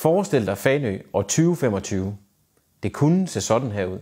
Forestil dig Fanø år 2025. Det kunne se sådan her ud.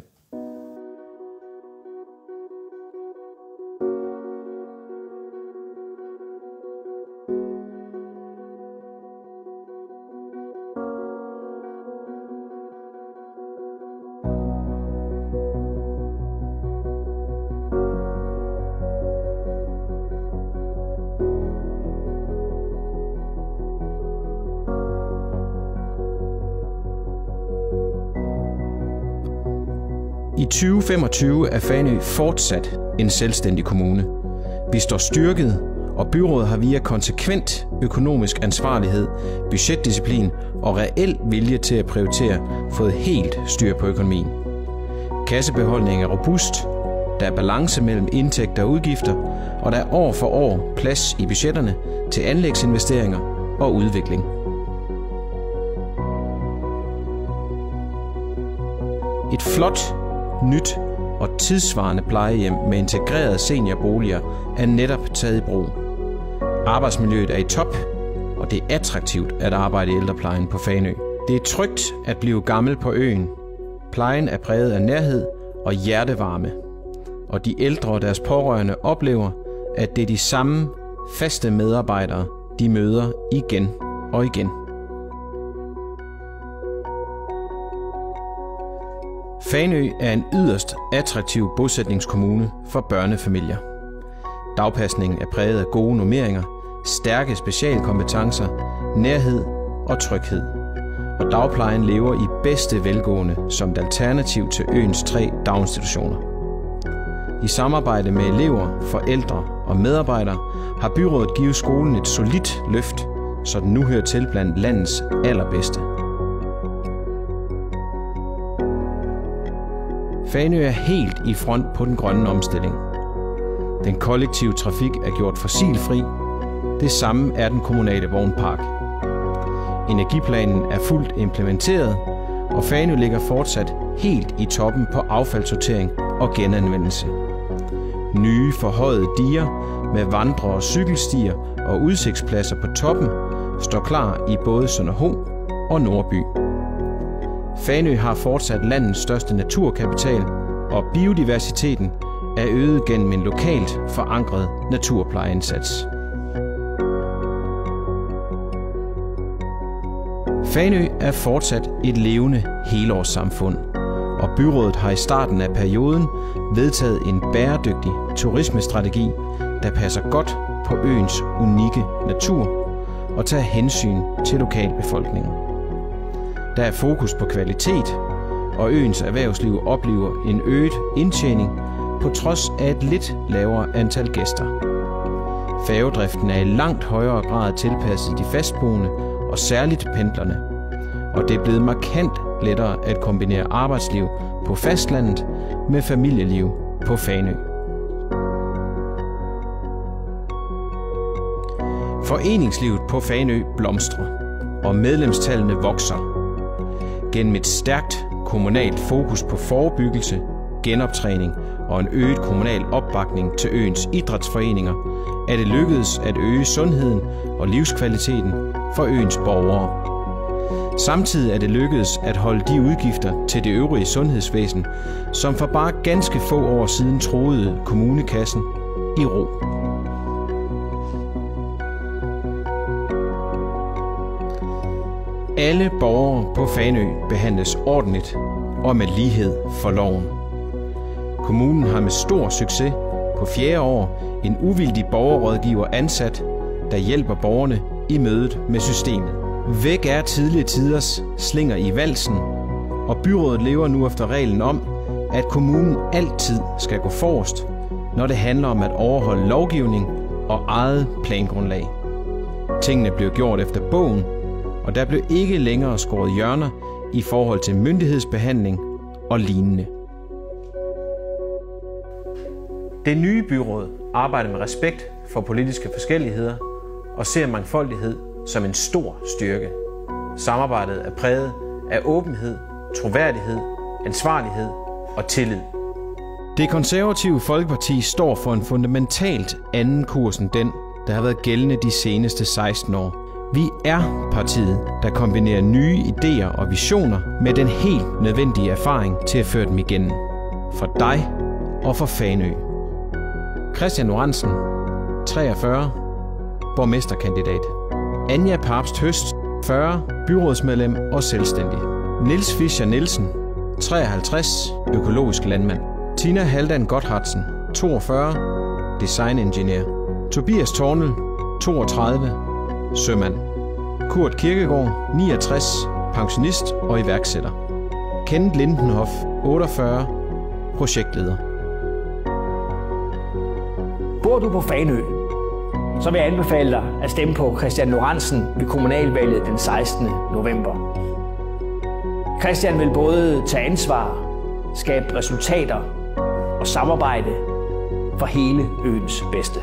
I 2025 er Fanø fortsat en selvstændig kommune. Vi står styrket, og byrådet har via konsekvent økonomisk ansvarlighed, budgetdisciplin og reel vilje til at prioritere fået helt styr på økonomien. Kassebeholdningen er robust, der er balance mellem indtægter og udgifter, og der er år for år plads i budgetterne til anlægsinvesteringer og udvikling. Et flot, nyt og tidsvarende plejehjem med integrerede seniorboliger er netop taget i brug. Arbejdsmiljøet er i top, og det er attraktivt at arbejde i ældreplejen på Fanø. Det er trygt at blive gammel på øen. Plejen er præget af nærhed og hjertevarme, og de ældre og deres pårørende oplever, at det er de samme faste medarbejdere, de møder igen og igen. Fanø er en yderst attraktiv bosætningskommune for børnefamilier. Dagpasningen er præget af gode normeringer, stærke specialkompetencer, nærhed og tryghed. Og dagplejen lever i bedste velgående som et alternativ til øens 3 daginstitutioner. I samarbejde med elever, forældre og medarbejdere har byrådet givet skolen et solidt løft, så den nu hører til blandt landets allerbedste. Fanø er helt i front på den grønne omstilling. Den kollektive trafik er gjort fossilfri. Det samme er den kommunale vognpark. Energiplanen er fuldt implementeret, og Fanø ligger fortsat helt i toppen på affaldssortering og genanvendelse. Nye forhøjede diger med vandre- og cykelstier og udsigtspladser på toppen står klar i både Sønderho og Nordby. Fanø har fortsat landets største naturkapital, og biodiversiteten er øget gennem en lokalt forankret naturplejeindsats. Fanø er fortsat et levende helårssamfund, og byrådet har i starten af perioden vedtaget en bæredygtig turismestrategi, der passer godt på øens unikke natur og tager hensyn til lokalbefolkningen. Der er fokus på kvalitet, og øens erhvervsliv oplever en øget indtjening på trods af et lidt lavere antal gæster. Færgedriften er i langt højere grad tilpasset de fastboende og særligt pendlerne, og det er blevet markant lettere at kombinere arbejdsliv på fastlandet med familieliv på Fanø. Foreningslivet på Fanø blomstrer, og medlemstallene vokser. Gennem et stærkt kommunalt fokus på forebyggelse, genoptræning og en øget kommunal opbakning til øens idrætsforeninger, er det lykkedes at øge sundheden og livskvaliteten for øens borgere. Samtidig er det lykkedes at holde de udgifter til det øvrige sundhedsvæsen, som for bare ganske få år siden troede kommunekassen, i ro. Alle borgere på Fanø behandles ordentligt og med lighed for loven. Kommunen har med stor succes på 4. år en uvildig borgerrådgiver ansat, der hjælper borgerne i mødet med systemet. Væk er tidligere tiders slinger i valsen, og byrådet lever nu efter reglen om, at kommunen altid skal gå forrest, når det handler om at overholde lovgivning og eget plangrundlag. Tingene blev gjort efter bogen, og der blev ikke længere skåret hjørner i forhold til myndighedsbehandling og lignende. Det nye byråd arbejder med respekt for politiske forskelligheder og ser mangfoldighed som en stor styrke. Samarbejdet er præget af åbenhed, troværdighed, ansvarlighed og tillid. Det konservative Folkeparti står for en fundamentalt anden kurs end den, der har været gældende de seneste 16 år. Vi er partiet, der kombinerer nye idéer og visioner med den helt nødvendige erfaring til at føre dem igennem. For dig og for Fanø. Christian Lorentzen, 43, borgmesterkandidat. Anja Papst Høst, 40, byrådsmedlem og selvstændig. Niels Fischer Nielsen, 53, økologisk landmand. Tina Haldan Gotthardsen, 42, designingeniør. Tobias Tornel, 32, sømand. Kurt Kirkegaard, 69, pensionist og iværksætter. Kenneth Lindenhoff, 48, projektleder. Bor du på Fanø, så vil jeg anbefale dig at stemme på Christian Lorentzen ved kommunalvalget den 16. november. Christian vil både tage ansvar, skabe resultater og samarbejde for hele øens bedste.